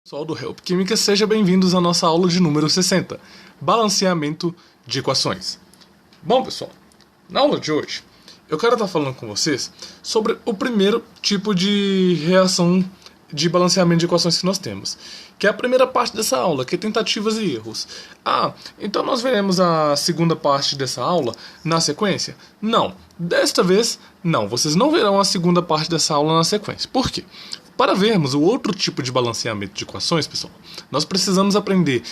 Pessoal do Help Química, sejam bem-vindos à nossa aula de número 60, balanceamento de equações. Bom, pessoal, na aula de hoje, eu quero estar falando com vocês sobre o primeiro tipo de reação de balanceamento de equações que nós temos, que é a primeira parte dessa aula, que é tentativas e erros. Então nós veremos a segunda parte dessa aula na sequência? Não, desta vez não, vocês não verão a segunda parte dessa aula na sequência. Por quê? Para vermos o outro tipo de balanceamento de equações, pessoal, nós precisamos aprender,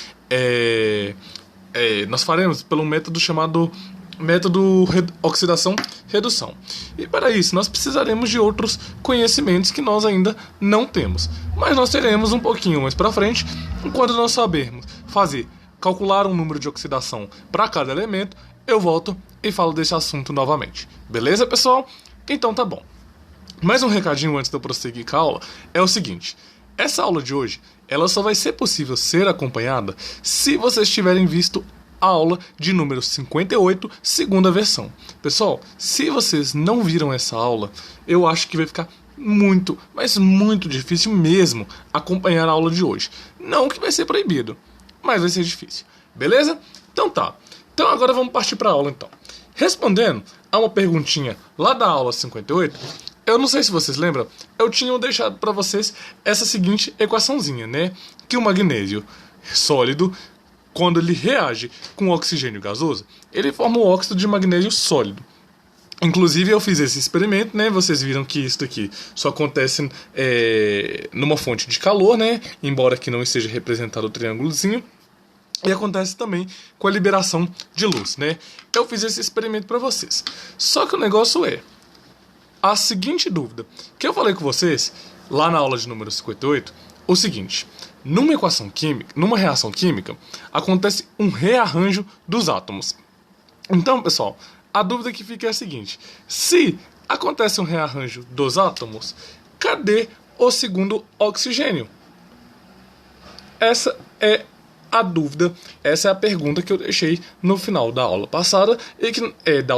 nós faremos pelo método chamado método oxidação-redução. E para isso nós precisaremos de outros conhecimentos que nós ainda não temos. Mas nós teremos um pouquinho mais para frente, enquanto nós sabermos calcular um número de oxidação para cada elemento, eu volto e falo desse assunto novamente. Beleza, pessoal? Então tá bom. Mais um recadinho antes de eu prosseguir com a aula é o seguinte: essa aula de hoje ela só vai ser possível ser acompanhada se vocês tiverem visto a aula de número 58, segunda versão. Pessoal, se vocês não viram essa aula, eu acho que vai ficar muito, mas muito difícil mesmo acompanhar a aula de hoje. Não que vai ser proibido, mas vai ser difícil. Beleza? Então tá. Então agora vamos partir para a aula então. Respondendo a uma perguntinha lá da aula 58, eu não sei se vocês lembram, eu tinha deixado para vocês essa seguinte equaçãozinha, né? Que o magnésio sólido, quando ele reage com o oxigênio gasoso, ele forma o óxido de magnésio sólido. Inclusive eu fiz esse experimento, né? Vocês viram que isso aqui só acontece numa fonte de calor, né? Embora aqui não esteja representado o triângulozinho. E acontece também com a liberação de luz, né? Eu fiz esse experimento para vocês. Só que o negócio é a seguinte dúvida, que eu falei com vocês lá na aula de número 58, o seguinte: numa reação química, acontece um rearranjo dos átomos. Então, pessoal, a dúvida que fica é a seguinte: se acontece um rearranjo dos átomos, cadê o segundo oxigênio? Essa é a dúvida, essa é a pergunta que eu deixei no final da aula passada, da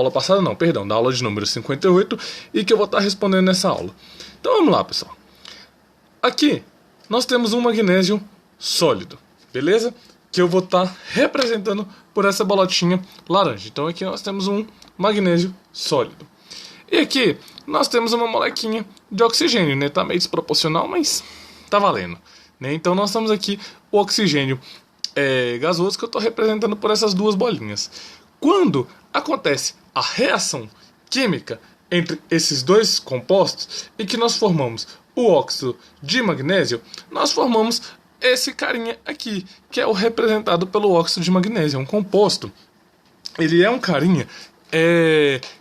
aula de número 58, e que eu vou estar respondendo nessa aula. Então vamos lá, pessoal. Aqui nós temos um magnésio sólido, beleza? Que eu vou estar representando por essa bolotinha laranja. Então aqui nós temos um magnésio sólido. E aqui nós temos uma molequinha de oxigênio, né? Tá meio desproporcional, mas tá valendo, né? Então nós temos aqui o oxigênio gasoso, que eu estou representando por essas duas bolinhas. Quando acontece a reação química entre esses dois compostos e que nós formamos o óxido de magnésio, nós formamos esse carinha aqui, que é o representado pelo óxido de magnésio. É um composto, ele é um carinha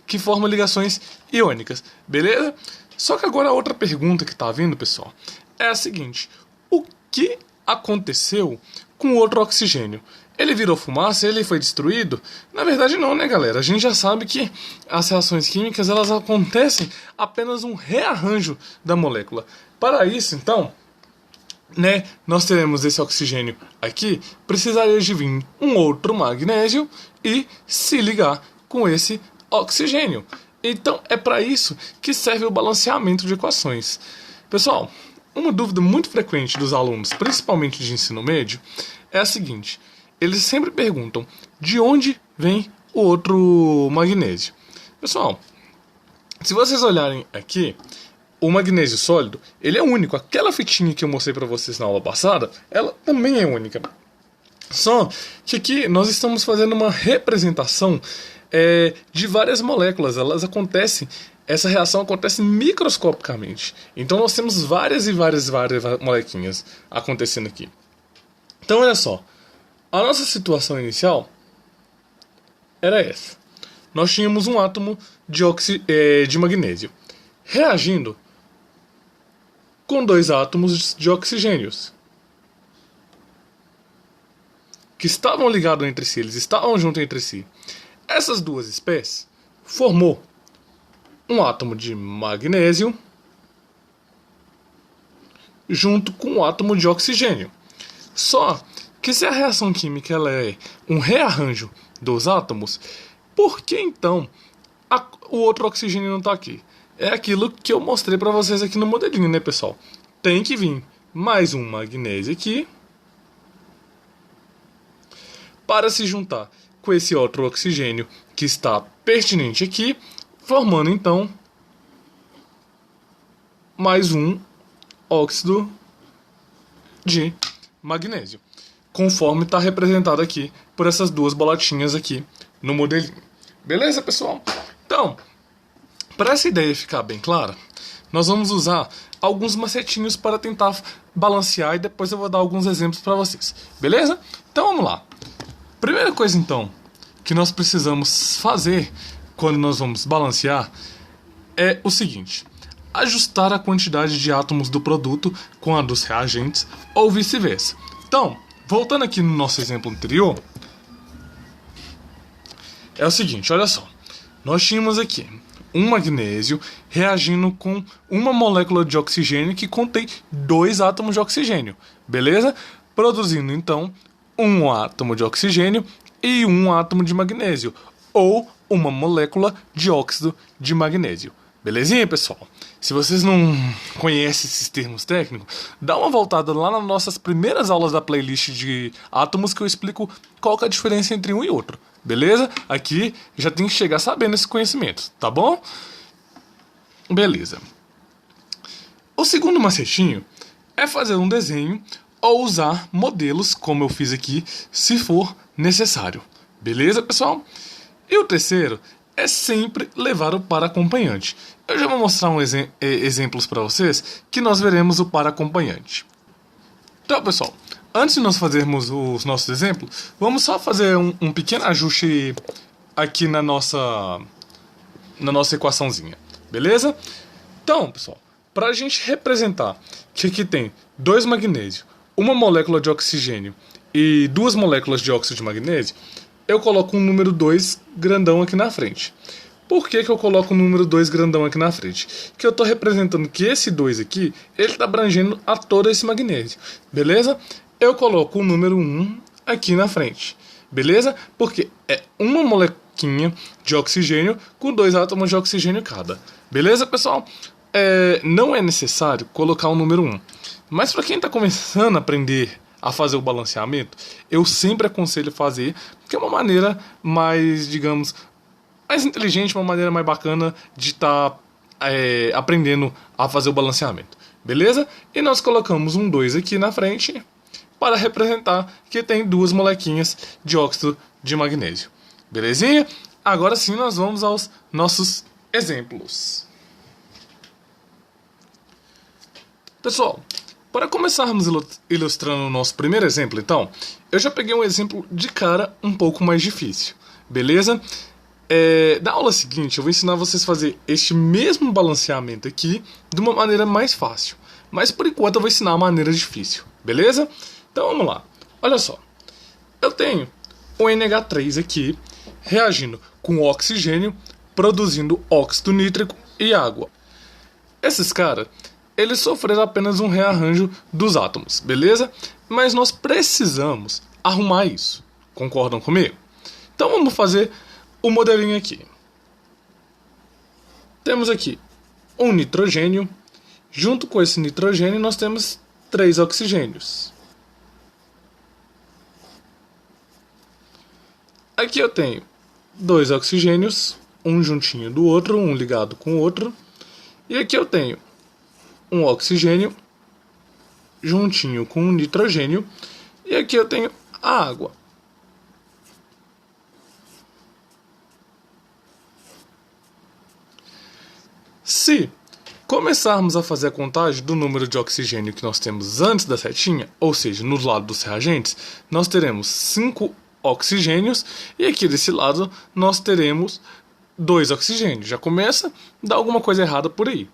que forma ligações iônicas, beleza? Só que agora a outra pergunta que está vindo, pessoal, é a seguinte: o que aconteceu com o outro oxigênio? Ele virou fumaça? Ele foi destruído? Na verdade não, né, galera? A gente já sabe que as reações químicas, elas acontecem apenas um rearranjo da molécula. Para isso, então, né, nós teremos esse oxigênio aqui, precisaria de vir um outro magnésio e se ligar com esse oxigênio. Então é para isso que serve o balanceamento de equações. Pessoal, uma dúvida muito frequente dos alunos, principalmente de ensino médio, é a seguinte: eles sempre perguntam de onde vem o outro magnésio. Pessoal, se vocês olharem aqui, o magnésio sólido, ele é único. Aquela fitinha que eu mostrei para vocês na aula passada, ela também é única. Só que aqui nós estamos fazendo uma representação de várias moléculas. Essa reação acontece microscopicamente. Então nós temos várias molequinhas acontecendo aqui. Então olha só, a nossa situação inicial era essa. Nós tínhamos um átomo de magnésio reagindo com dois átomos de oxigênios que estavam ligados entre si, eles estavam juntos entre si. Essas duas espécies formou um átomo de magnésio junto com um átomo de oxigênio. Só que se a reação química ela é um rearranjo dos átomos, por que então o outro oxigênio não está aqui? É aquilo que eu mostrei para vocês aqui no modelinho, né, pessoal? Tem que vir mais um magnésio aqui, para se juntar com esse outro oxigênio que está pertinente aqui, formando então mais um óxido de magnésio, conforme está representado aqui por essas duas bolotinhas aqui no modelinho. Beleza, pessoal? Então, para essa ideia ficar bem clara, nós vamos usar alguns macetinhos para tentar balancear e depois eu vou dar alguns exemplos para vocês. Beleza? Então vamos lá. Primeira coisa então que nós precisamos fazer quando nós vamos balancear é o seguinte: ajustar a quantidade de átomos do produto com a dos reagentes ou vice-versa. Então, voltando aqui no nosso exemplo anterior, é o seguinte, olha só. Nós tínhamos aqui um magnésio reagindo com uma molécula de oxigênio que contém 2 átomos de oxigênio, beleza? Produzindo então um átomo de oxigênio e um átomo de magnésio, ou uma molécula de óxido de magnésio. Belezinha, pessoal? Se vocês não conhecem esses termos técnicos, dá uma voltada lá nas nossas primeiras aulas da playlist de átomos que eu explico qual que é a diferença entre um e outro. Beleza? Aqui já tem que chegar sabendo esse conhecimento, tá bom? Beleza. O segundo macetinho é fazer um desenho ou usar modelos, como eu fiz aqui, se for necessário. Beleza, pessoal? E o terceiro é sempre levar o par acompanhante. Eu já vou mostrar exemplos para vocês que nós veremos o par acompanhante. Então, pessoal, antes de nós fazermos os nossos exemplos, vamos só fazer um pequeno ajuste aqui na nossa equaçãozinha, beleza? Então, pessoal, para a gente representar que aqui tem 2 magnésios, uma molécula de oxigênio e 2 moléculas de óxido de magnésio, eu coloco um número 2 grandão aqui na frente. Por que eu coloco o número 2 grandão aqui na frente? Que eu estou representando que esse 2 aqui, ele está abrangendo a todo esse magnésio, beleza? Eu coloco o número 1 aqui na frente, beleza? Porque é uma molequinha de oxigênio com 2 átomos de oxigênio cada. Beleza, pessoal? Não é necessário colocar o número 1. Mas para quem está começando a aprender a fazer o balanceamento, eu sempre aconselho fazer, porque é uma maneira mais, digamos, mais inteligente, uma maneira mais bacana de estar aprendendo a fazer o balanceamento. Beleza? E nós colocamos um 2 aqui na frente para representar que tem 2 molequinhas de óxido de magnésio. Belezinha? Agora sim nós vamos aos nossos exemplos. Pessoal, para começarmos ilustrando o nosso primeiro exemplo, então, eu já peguei um exemplo de cara um pouco mais difícil, beleza? Na aula seguinte, eu vou ensinar vocês a fazer este mesmo balanceamento aqui de uma maneira mais fácil. Mas por enquanto eu vou ensinar a maneira difícil, beleza? Então vamos lá. Olha só, eu tenho o NH3 aqui reagindo com oxigênio, produzindo óxido nítrico e água. Esses caras, eles sofreram apenas um rearranjo dos átomos, beleza? Mas nós precisamos arrumar isso. Concordam comigo? Então vamos fazer o modelinho aqui. Temos aqui um nitrogênio. Junto com esse nitrogênio nós temos 3 oxigênios. Aqui eu tenho 2 oxigênios, um juntinho do outro, um ligado com o outro. E aqui eu tenho um oxigênio juntinho com um nitrogênio. E aqui eu tenho a água. Se começarmos a fazer a contagem do número de oxigênio que nós temos antes da setinha, ou seja, no lado dos reagentes, nós teremos 5 oxigênios e aqui desse lado nós teremos 2 oxigênios. Já começa a dar alguma coisa errada por aí.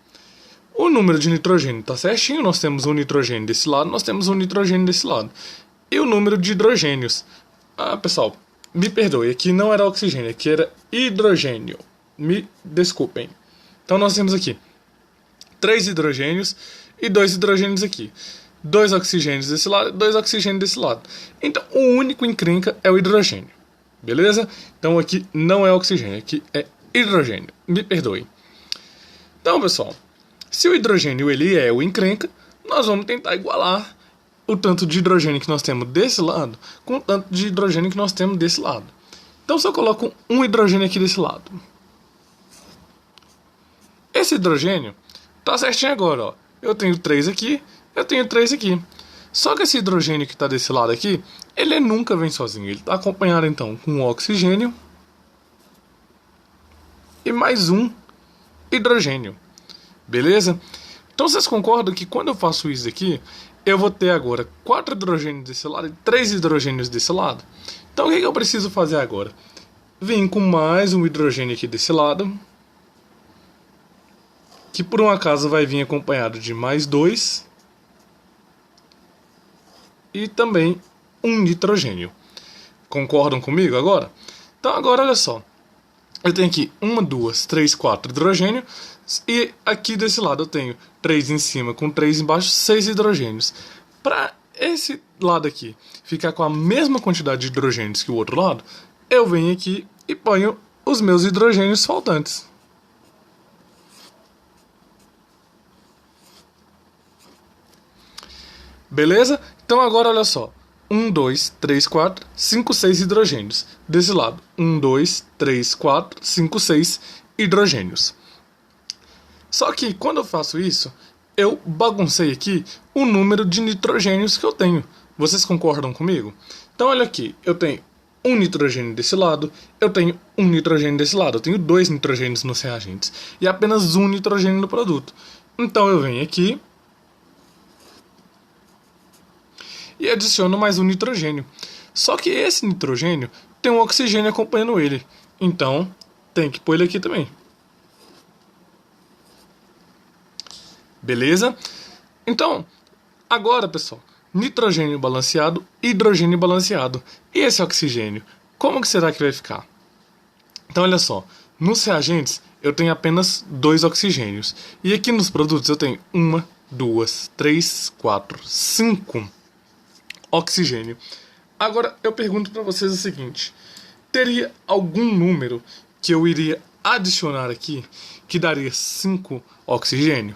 O número de nitrogênio está certinho, nós temos um nitrogênio desse lado, nós temos um nitrogênio desse lado. E o número de hidrogênios? Pessoal, me perdoe, aqui não era oxigênio, aqui era hidrogênio. Me desculpem. Então nós temos aqui 3 hidrogênios e 2 hidrogênios aqui. 2 oxigênios desse lado e 2 oxigênios desse lado. Então o único encrenca é o hidrogênio. Beleza? Então aqui não é oxigênio, aqui é hidrogênio. Me perdoem. Então, pessoal, se o hidrogênio ele é o encrenca, nós vamos tentar igualar o tanto de hidrogênio que nós temos desse lado com o tanto de hidrogênio que nós temos desse lado. Então, se eu coloco um hidrogênio aqui desse lado, esse hidrogênio tá certinho agora, ó. Eu tenho 3 aqui, eu tenho 3 aqui. Só que esse hidrogênio que está desse lado aqui, ele nunca vem sozinho. Ele está acompanhado, então, com o oxigênio e mais um hidrogênio. Beleza? Então, vocês concordam que quando eu faço isso aqui, eu vou ter agora 4 hidrogênios desse lado e 3 hidrogênios desse lado? Então, o que eu preciso fazer agora? Vim com mais um hidrogênio aqui desse lado, que por um acaso vai vir acompanhado de mais 2 e também um nitrogênio. Concordam comigo agora? Então agora olha só, eu tenho aqui 1, 2, 3, 4 hidrogênio e aqui desse lado eu tenho 3 em cima com 3 embaixo, 6 hidrogênios. Para esse lado aqui ficar com a mesma quantidade de hidrogênios que o outro lado, eu venho aqui e ponho os meus hidrogênios faltantes. Beleza? Então agora olha só. 1, 2, 3, 4, 5, 6 hidrogênios. Desse lado, 1, 2, 3, 4, 5, 6 hidrogênios. Só que quando eu faço isso, eu baguncei aqui o número de nitrogênios que eu tenho. Vocês concordam comigo? Então olha aqui, eu tenho um nitrogênio desse lado, eu tenho um nitrogênio desse lado, eu tenho 2 nitrogênios nos reagentes e apenas um nitrogênio no produto. Então eu venho aqui e adiciono mais um nitrogênio. Só que esse nitrogênio tem um oxigênio acompanhando ele. Então, tem que pôr ele aqui também. Beleza? Então, agora, pessoal, nitrogênio balanceado, hidrogênio balanceado. E esse oxigênio, como que será que vai ficar? Então, olha só. Nos reagentes, eu tenho apenas 2 oxigênios. E aqui nos produtos, eu tenho 1, 2, 3, 4, 5 oxigênio. Agora eu pergunto para vocês o seguinte: teria algum número que eu iria adicionar aqui que daria 5 oxigênio?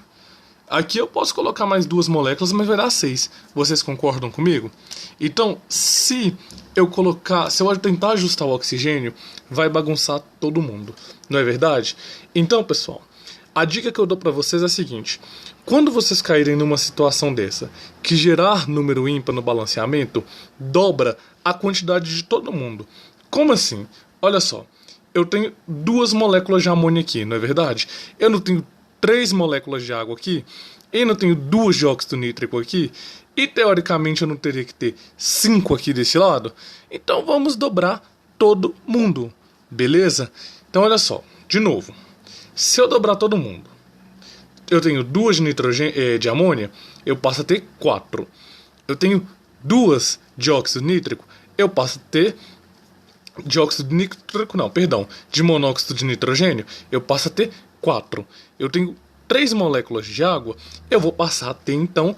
Aqui eu posso colocar mais 2 moléculas, mas vai dar 6. Vocês concordam comigo? Então, se eu tentar ajustar o oxigênio, vai bagunçar todo mundo. Não é verdade? Então, pessoal, a dica que eu dou para vocês é a seguinte: quando vocês caírem numa situação dessa, que gerar número ímpar no balanceamento, dobra a quantidade de todo mundo. Como assim? Olha só, eu tenho 2 moléculas de amônia aqui, não é verdade? Eu não tenho 3 moléculas de água aqui, e não tenho 2 de óxido nítrico aqui, e teoricamente eu não teria que ter 5 aqui desse lado. Então vamos dobrar todo mundo, beleza? Então olha só, de novo, se eu dobrar todo mundo, eu tenho 2 de amônia, eu passo a ter 4. Eu tenho 2 de óxido nítrico, eu passo a ter de monóxido de nitrogênio, eu passo a ter 4. Eu tenho 3 moléculas de água, eu vou passar a ter então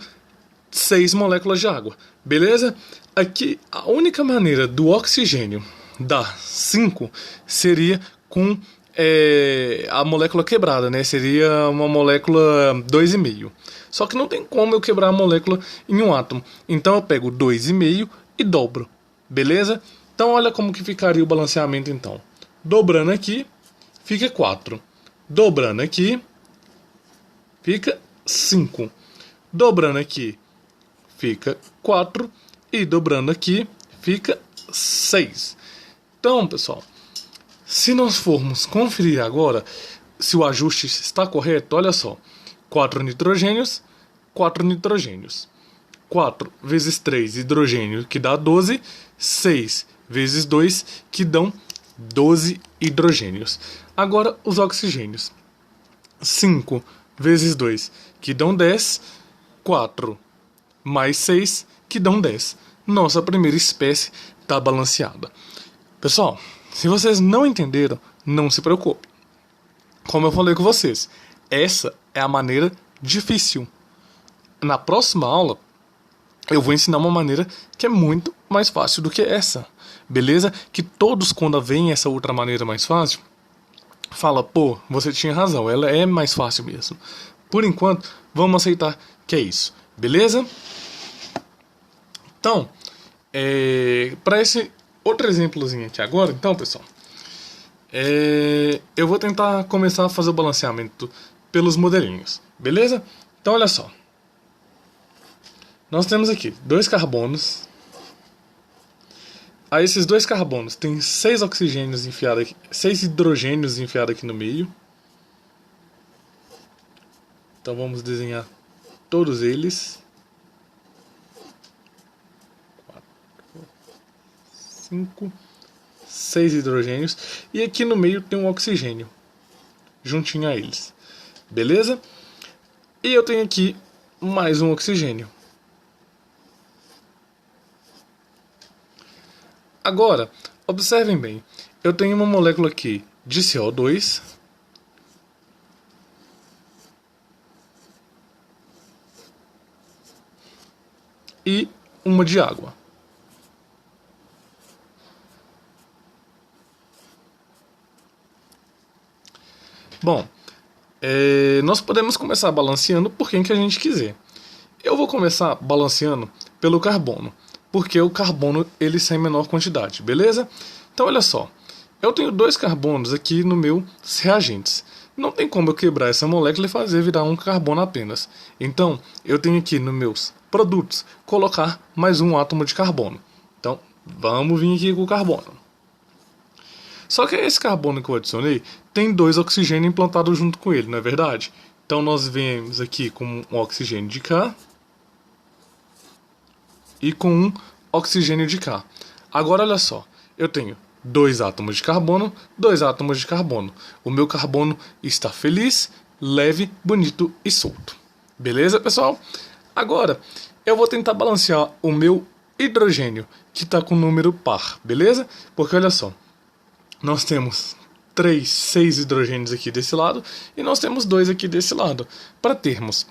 6 moléculas de água. Beleza? Aqui a única maneira do oxigênio dar 5 seria com a molécula quebrada, né? Seria uma molécula 2,5. Só que não tem como eu quebrar a molécula em um átomo. Então eu pego 2,5 e dobro. Beleza? Então olha como que ficaria o balanceamento então. Dobrando aqui, fica 4. Dobrando aqui, fica 5. Dobrando aqui, fica 4. E dobrando aqui, fica 6. Então, pessoal, se nós formos conferir agora se o ajuste está correto, olha só. 4 nitrogênios, 4 nitrogênios. 4 vezes 3 hidrogênio, que dá 12. 6 vezes 2, que dão 12 hidrogênios. Agora os oxigênios. 5 vezes 2, que dão 10. 4 mais 6, que dão 10. Nossa primeira espécie está balanceada. Pessoal, se vocês não entenderam, não se preocupe. Como eu falei com vocês, essa é a maneira difícil. Na próxima aula, eu vou ensinar uma maneira que é muito mais fácil do que essa. Beleza? Que todos, quando veem essa outra maneira mais fácil, fala, você tinha razão, ela é mais fácil mesmo. Por enquanto, vamos aceitar que é isso. Beleza? Então, para esse outro exemplozinho aqui agora, então, pessoal, eu vou tentar começar a fazer o balanceamento pelos modelinhos, beleza? Então, olha só. Nós temos aqui 2 carbonos. A esses 2 carbonos tem 6 oxigênios enfiados aqui, 6 hidrogênios enfiados aqui no meio. Então vamos desenhar todos eles. 4, 5, 6 hidrogênios. E aqui no meio tem um oxigênio, juntinho a eles. Beleza? E eu tenho aqui mais um oxigênio. Agora, observem bem. Eu tenho uma molécula aqui de CO2. E uma de água. Bom, nós podemos começar balanceando por quem que a gente quiser. Eu vou começar balanceando pelo carbono, porque o carbono ele sai em menor quantidade, beleza? Então olha só, eu tenho 2 carbonos aqui no meu reagentes. Não tem como eu quebrar essa molécula e fazer virar um carbono apenas. Então eu tenho aqui nos meus produtos colocar mais um átomo de carbono. Então vamos vir aqui com o carbono. Só que esse carbono que eu adicionei tem 2 oxigênios implantados junto com ele, não é verdade? Então nós vemos aqui com um oxigênio de cá e com um oxigênio de cá. Agora olha só, eu tenho 2 átomos de carbono, 2 átomos de carbono. O meu carbono está feliz, leve, bonito e solto. Beleza, pessoal? Agora eu vou tentar balancear o meu hidrogênio, que está com número par, beleza? Porque olha só, nós temos 6 hidrogênios aqui desse lado e nós temos 2 aqui desse lado. Para termos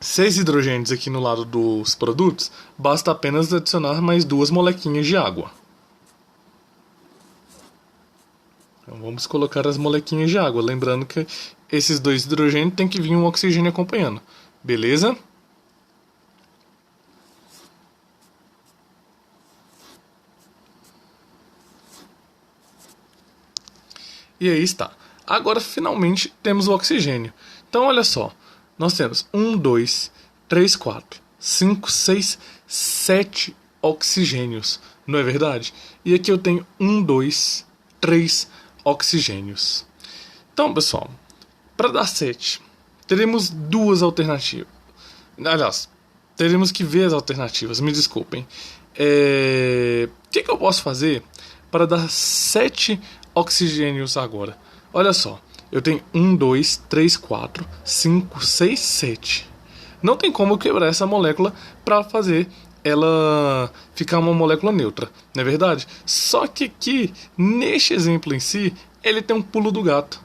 6 hidrogênios aqui no lado dos produtos, basta apenas adicionar mais 2 molequinhas de água. Então vamos colocar as molequinhas de água, lembrando que esses 2 hidrogênios tem que vir um oxigênio acompanhando. Beleza? E aí está. Agora finalmente temos o oxigênio. Então olha só, nós temos 1, 2, 3, 4, 5, 6, 7 oxigênios, não é verdade? E aqui eu tenho 1, 2, 3 oxigênios. Então pessoal, para dar 7, teremos 2 alternativas. Aliás, teremos que ver as alternativas, me desculpem. O que eu posso fazer para dar 7 oxigênios agora? Olha só, eu tenho 1, 2, 3, 4, 5, 6, 7. Não tem como eu quebrar essa molécula para fazer ela ficar uma molécula neutra, não é verdade? Só que aqui, neste exemplo em si, ele tem um pulo do gato.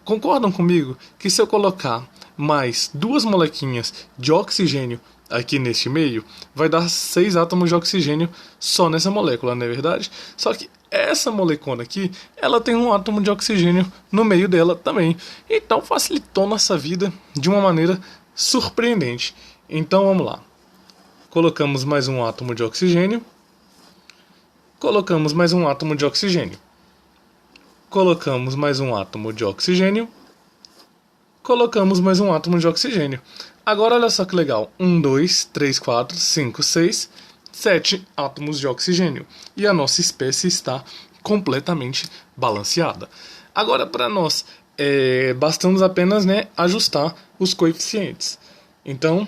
Concordam comigo que se eu colocar mais 2 molequinhas de oxigênio aqui neste meio, vai dar 6 átomos de oxigênio só nessa molécula, não é verdade? Só que essa molecona aqui, ela tem um átomo de oxigênio no meio dela também. Então facilitou nossa vida de uma maneira surpreendente. Então vamos lá. Colocamos mais um átomo de oxigênio. Colocamos mais um átomo de oxigênio. Colocamos mais um átomo de oxigênio. Colocamos mais um átomo de oxigênio. Agora olha só que legal. 1, 2, 3, 4, 5, 6, 7 átomos de oxigênio. E a nossa espécie está completamente balanceada. Agora para nós, bastamos apenas ajustar os coeficientes. Então,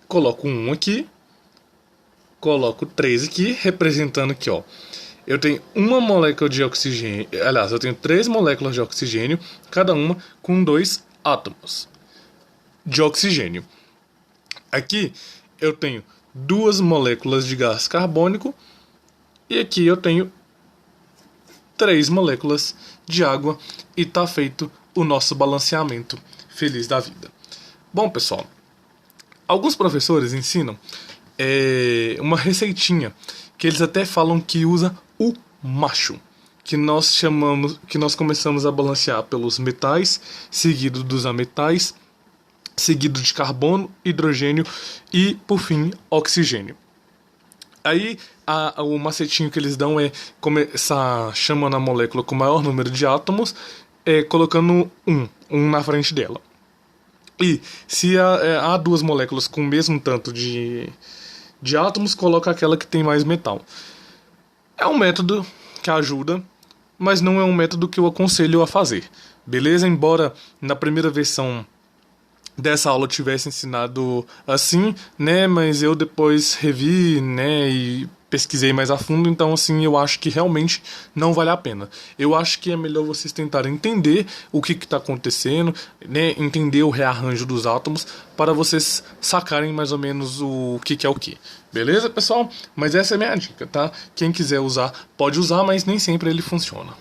coloco 1 aqui. Coloco 3 aqui, representando que eu tenho uma molécula de oxigênio. Aliás, eu tenho 3 moléculas de oxigênio, cada uma com 2 átomos de oxigênio. Aqui eu tenho 2 moléculas de gás carbônico e aqui eu tenho 3 moléculas de água e está feito o nosso balanceamento feliz da vida. Bom, pessoal, alguns professores ensinam uma receitinha que eles até falam que usa o macho, que nós começamos a balancear pelos metais, seguido dos ametais seguido de carbono, hidrogênio e, por fim, oxigênio. Aí, o macetinho que eles dão é começar chamando a molécula com o maior número de átomos, colocando um na frente dela. E se há duas moléculas com o mesmo tanto de átomos, coloca aquela que tem mais metal. É um método que ajuda, mas não é um método que eu aconselho a fazer. Beleza? Embora na primeira versão dessa aula eu tivesse ensinado assim, né, mas eu depois revi, né, e pesquisei mais a fundo, então assim, eu acho que realmente não vale a pena. Eu acho que é melhor vocês tentarem entender o que está acontecendo, né, entender o rearranjo dos átomos, para vocês sacarem mais ou menos o que é o que. Beleza, pessoal? Mas essa é a minha dica, tá? Quem quiser usar, pode usar, mas nem sempre ele funciona.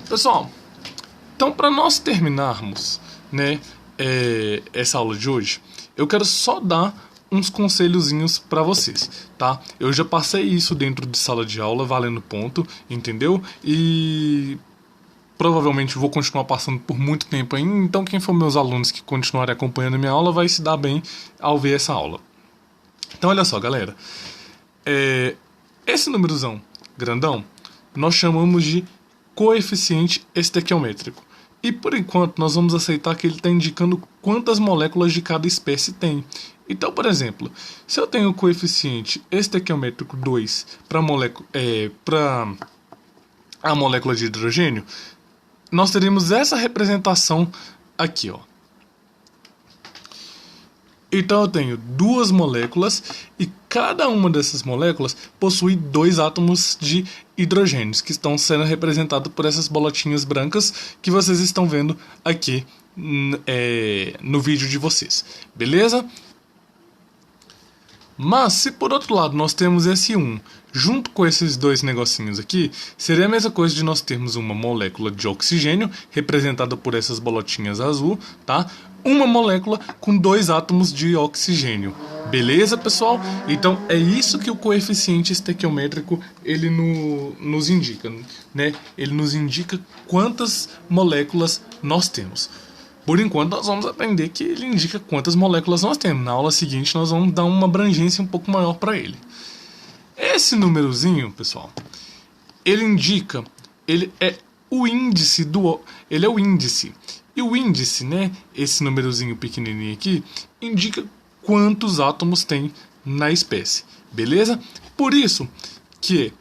Pessoal, então, para nós terminarmos, né, essa aula de hoje, eu quero só dar uns conselhozinhos para vocês, tá? Eu já passei isso dentro de sala de aula, valendo ponto, entendeu? E provavelmente vou continuar passando por muito tempo ainda, então quem for meus alunos que continuarem acompanhando a minha aula vai se dar bem ao ver essa aula. Então, olha só, galera. Esse númerozão grandão, nós chamamos de coeficiente estequiométrico. E por enquanto nós vamos aceitar que ele está indicando quantas moléculas de cada espécie tem. Então, por exemplo, se eu tenho o coeficiente estequiométrico 2 para a molécula de hidrogênio, nós teríamos essa representação aqui, ó. Então eu tenho duas moléculas e cada uma dessas moléculas possui 2 átomos de hidrogênios, que estão sendo representados por essas bolotinhas brancas que vocês estão vendo aqui no vídeo de vocês. Beleza? Mas se por outro lado nós temos esse 1 junto com esses dois negocinhos aqui, seria a mesma coisa de nós termos uma molécula de oxigênio, representada por essas bolotinhas azul, tá? Uma molécula com 2 átomos de oxigênio. Beleza, pessoal? Então é isso que o coeficiente estequiométrico ele nos indica, né? Ele nos indica quantas moléculas nós temos. Por enquanto nós vamos aprender que ele indica quantas moléculas nós temos. Na aula seguinte nós vamos dar uma abrangência um pouco maior para ele. Esse númerozinho, pessoal, ele indica, ele é o índice ele é o índice. E o índice, né, esse númerozinho pequenininho aqui, indica quantos átomos tem na espécie. Beleza? Por isso que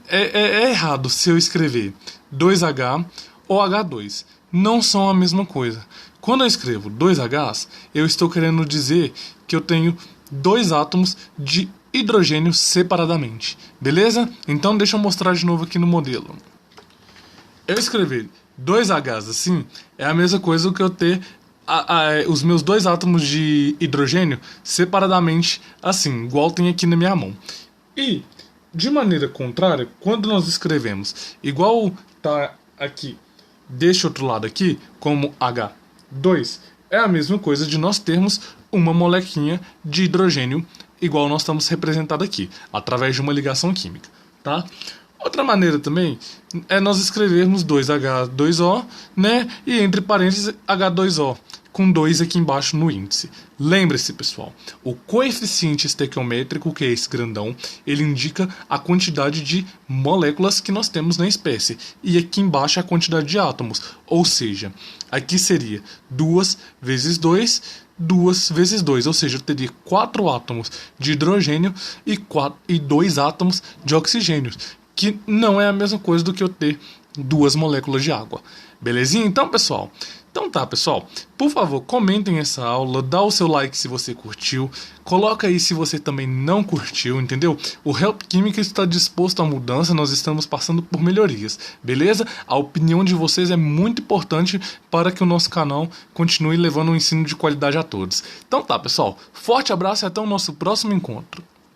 é errado se eu escrever 2H ou H2. Não são a mesma coisa. Quando eu escrevo 2Hs, eu estou querendo dizer que eu tenho 2 átomos de hidrogênio separadamente. Beleza? Então deixa eu mostrar de novo aqui no modelo. Eu escrever 2Hs assim é a mesma coisa do que eu ter os meus 2 átomos de hidrogênio separadamente assim, igual tem aqui na minha mão. E, de maneira contrária, quando nós escrevemos igual tá aqui deste outro lado aqui, como H2, é a mesma coisa de nós termos uma molequinha de hidrogênio igual nós estamos representado aqui, através de uma ligação química, tá? Outra maneira também é nós escrevermos 2H2O, né, e entre parênteses H2O, com 2 aqui embaixo no índice. Lembre-se, pessoal, o coeficiente estequiométrico, que é esse grandão, ele indica a quantidade de moléculas que nós temos na espécie. E aqui embaixo a quantidade de átomos. Ou seja, aqui seria 2 vezes 2, 2 vezes 2. Ou seja, eu teria 4 átomos de hidrogênio e 2 átomos de oxigênio. Que não é a mesma coisa do que eu ter 2 moléculas de água. Belezinha? Então, pessoal... Então tá, pessoal, por favor, comentem essa aula, dá o seu like se você curtiu, coloca aí se você também não curtiu, entendeu? O Help Química está disposto à mudança, nós estamos passando por melhorias, beleza? A opinião de vocês é muito importante para que o nosso canal continue levando um ensino de qualidade a todos. Então tá, pessoal, forte abraço e até o nosso próximo encontro.